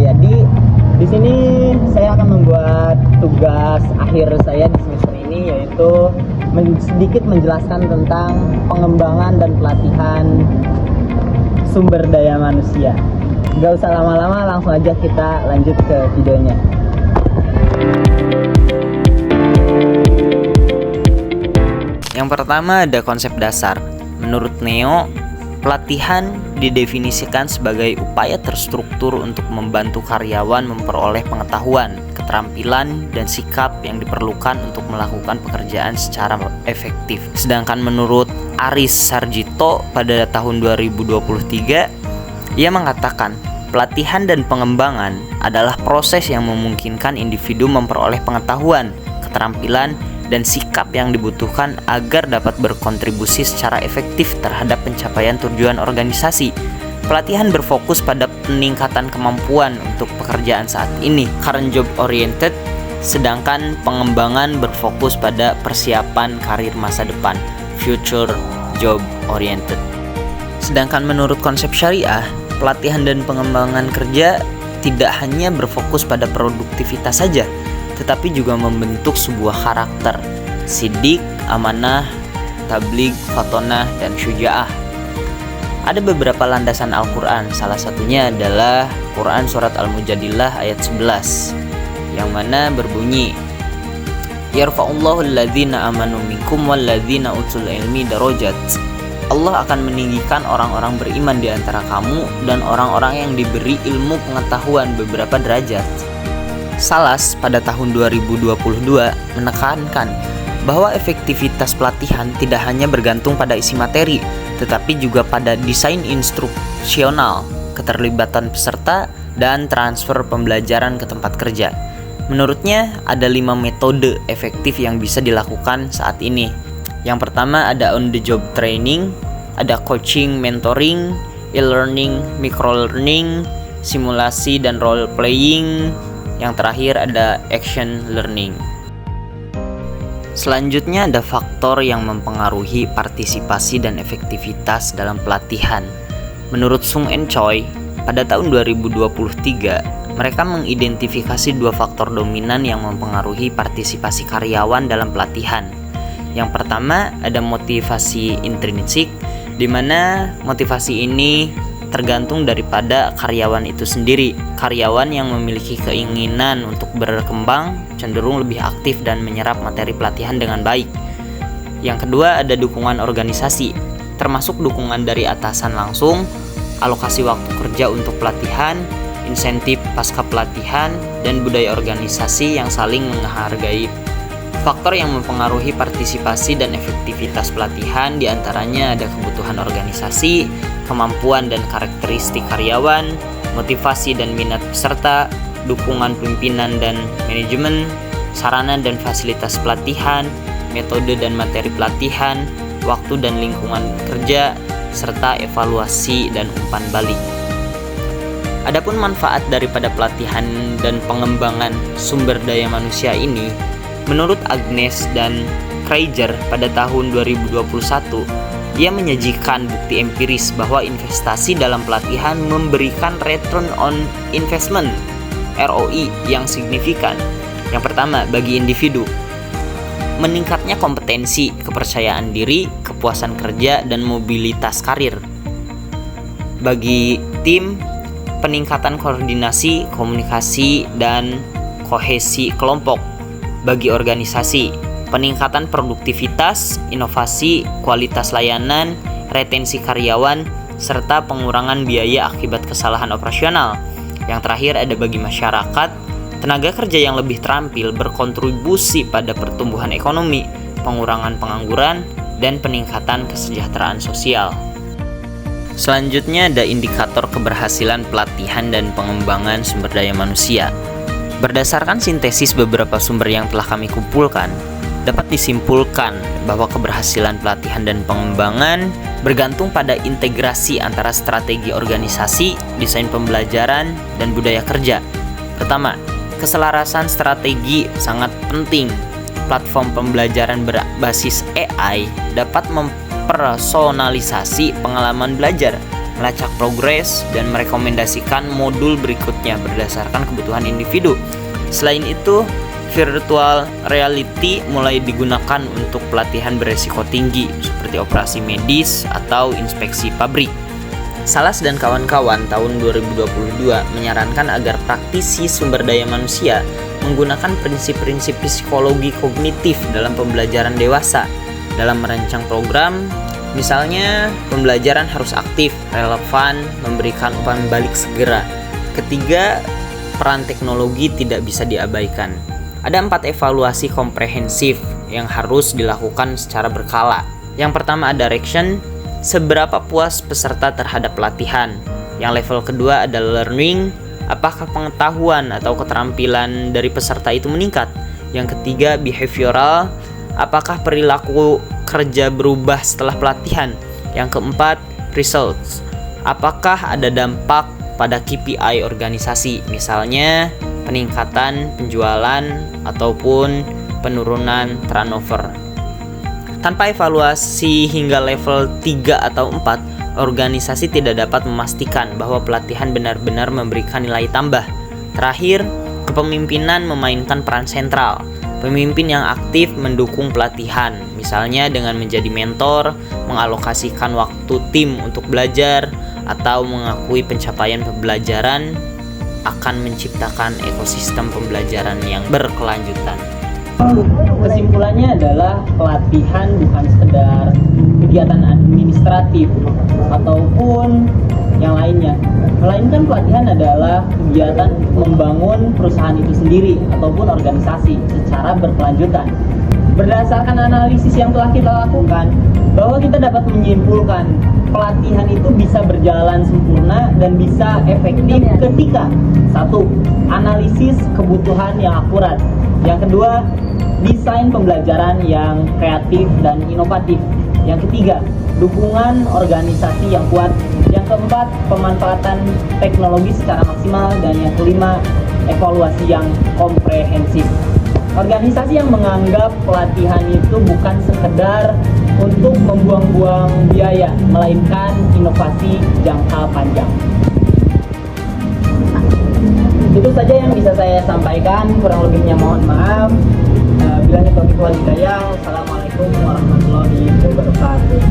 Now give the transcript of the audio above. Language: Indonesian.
Suryadi. Di sini saya akan membuat tugas akhir saya di semester ini, yaitu sedikit menjelaskan tentang pengembangan dan pelatihan sumber daya manusia. Gak usah lama-lama, langsung aja kita lanjut ke videonya. Yang pertama ada konsep dasar. Menurut Neo, pelatihan didefinisikan sebagai upaya terstruktur untuk membantu karyawan memperoleh pengetahuan, keterampilan, dan sikap yang diperlukan untuk melakukan pekerjaan secara efektif. Sedangkan menurut Aris Sarjito pada tahun 2023, ia mengatakan pelatihan dan pengembangan adalah proses yang memungkinkan individu memperoleh pengetahuan, keterampilan, dan sikap yang dibutuhkan agar dapat berkontribusi secara efektif terhadap pencapaian tujuan organisasi. Pelatihan berfokus pada peningkatan kemampuan untuk pekerjaan saat ini, current job oriented, sedangkan pengembangan berfokus pada persiapan karir masa depan, future job oriented. Sedangkan menurut konsep syariah, pelatihan dan pengembangan kerja tidak hanya berfokus pada produktivitas saja, tetapi juga membentuk sebuah karakter, sidik, amanah, tabligh, fatonah, dan syuja'ah. Ada beberapa landasan Al-Quran, salah satunya adalah Quran Surat Al-Mujadilah ayat 11, yang mana berbunyi, Yarfa'ullahu alladhina amanu minkum walladhina utul ilmi darajat. Allah akan meninggikan orang-orang beriman di antara kamu dan orang-orang yang diberi ilmu pengetahuan beberapa derajat. Salas pada tahun 2022 menekankan bahwa efektivitas pelatihan tidak hanya bergantung pada isi materi, tetapi juga pada desain instruksional, keterlibatan peserta, dan transfer pembelajaran ke tempat kerja. Menurutnya, ada 5 metode efektif yang bisa dilakukan saat ini. Yang pertama ada on the job training, ada coaching, mentoring, e-learning, micro-learning, simulasi dan role playing. Yang terakhir ada action learning. Selanjutnya ada faktor yang mempengaruhi partisipasi dan efektivitas dalam pelatihan. Menurut Sung and Choi, pada tahun 2023, mereka mengidentifikasi 2 faktor dominan yang mempengaruhi partisipasi karyawan dalam pelatihan. Yang pertama ada motivasi intrinsik, di mana motivasi ini tergantung daripada karyawan itu sendiri. Karyawan yang memiliki keinginan untuk berkembang cenderung lebih aktif dan menyerap materi pelatihan dengan baik. Yang kedua ada dukungan organisasi, termasuk dukungan dari atasan langsung, alokasi waktu kerja untuk pelatihan, insentif pasca pelatihan, dan budaya organisasi yang saling menghargai. Faktor yang mempengaruhi partisipasi dan efektivitas pelatihan diantaranya ada kebutuhan organisasi, kemampuan dan karakteristik karyawan, motivasi dan minat peserta, dukungan pimpinan dan manajemen, sarana dan fasilitas pelatihan, metode dan materi pelatihan, waktu dan lingkungan kerja, serta evaluasi dan umpan balik. Adapun manfaat daripada pelatihan dan pengembangan sumber daya manusia ini, menurut Agnes dan Kraiger pada tahun 2021, ia menyajikan bukti empiris bahwa investasi dalam pelatihan memberikan return on investment (ROI) yang signifikan. Yang pertama, bagi individu, meningkatnya kompetensi, kepercayaan diri, kepuasan kerja, dan mobilitas karir. Bagi tim, peningkatan koordinasi, komunikasi, dan kohesi kelompok. Bagi organisasi, peningkatan produktivitas, inovasi, kualitas layanan, retensi karyawan, serta pengurangan biaya akibat kesalahan operasional. Yang terakhir ada bagi masyarakat, tenaga kerja yang lebih terampil berkontribusi pada pertumbuhan ekonomi, pengurangan pengangguran, dan peningkatan kesejahteraan sosial. Selanjutnya ada indikator keberhasilan pelatihan dan pengembangan sumber daya manusia. Berdasarkan sintesis beberapa sumber yang telah kami kumpulkan, dapat disimpulkan bahwa keberhasilan pelatihan dan pengembangan bergantung pada integrasi antara strategi organisasi, desain pembelajaran, dan budaya kerja. Pertama, keselarasan strategi sangat penting. Platform pembelajaran berbasis AI dapat mempersonalisasi pengalaman belajar, melacak progres, dan merekomendasikan modul berikutnya berdasarkan kebutuhan individu. Selain itu, virtual reality mulai digunakan untuk pelatihan beresiko tinggi seperti operasi medis atau inspeksi pabrik. Salas dan kawan-kawan tahun 2022 menyarankan agar praktisi sumber daya manusia menggunakan prinsip-prinsip psikologi kognitif dalam pembelajaran dewasa. Dalam merancang program, misalnya pembelajaran harus aktif, relevan, memberikan umpan balik segera. Ketiga, peran teknologi tidak bisa diabaikan. Ada 4 evaluasi komprehensif yang harus dilakukan secara berkala. Yang pertama, direction, seberapa puas peserta terhadap pelatihan. Yang level kedua ada learning, apakah pengetahuan atau keterampilan dari peserta itu meningkat. Yang ketiga, behavioral, apakah perilaku kerja berubah setelah pelatihan. Yang keempat, results, apakah ada dampak pada KPI organisasi, misalnya peningkatan penjualan ataupun penurunan turnover. Tanpa evaluasi hingga level 3 atau 4, organisasi tidak dapat memastikan bahwa pelatihan benar-benar memberikan nilai tambah. Terakhir, kepemimpinan memainkan peran sentral. Pemimpin yang aktif mendukung pelatihan, misalnya dengan menjadi mentor, mengalokasikan waktu tim untuk belajar, atau mengakui pencapaian pembelajaran, akan menciptakan ekosistem pembelajaran yang berkelanjutan. Kesimpulannya adalah pelatihan bukan sekedar kegiatan administratif ataupun yang lainnya. Melainkan pelatihan adalah kegiatan membangun perusahaan itu sendiri ataupun organisasi secara berkelanjutan. Berdasarkan analisis yang telah kita lakukan, bahwa kita dapat menyimpulkan pelatihan itu bisa berjalan sempurna dan bisa efektif ketika 1. Analisis kebutuhan yang akurat. Yang kedua, desain pembelajaran yang kreatif dan inovatif. Yang ketiga, dukungan organisasi yang kuat. Yang keempat, pemanfaatan teknologi secara maksimal. Dan yang kelima, evaluasi yang komprehensif. Organisasi yang menganggap pelatihan itu bukan sekedar untuk membuang-buang biaya, melainkan inovasi jangka panjang. Itu saja yang bisa saya sampaikan, kurang lebihnya mohon maaf. Bila taufiq wal hidayah. Assalamualaikum warahmatullahi wabarakatuh.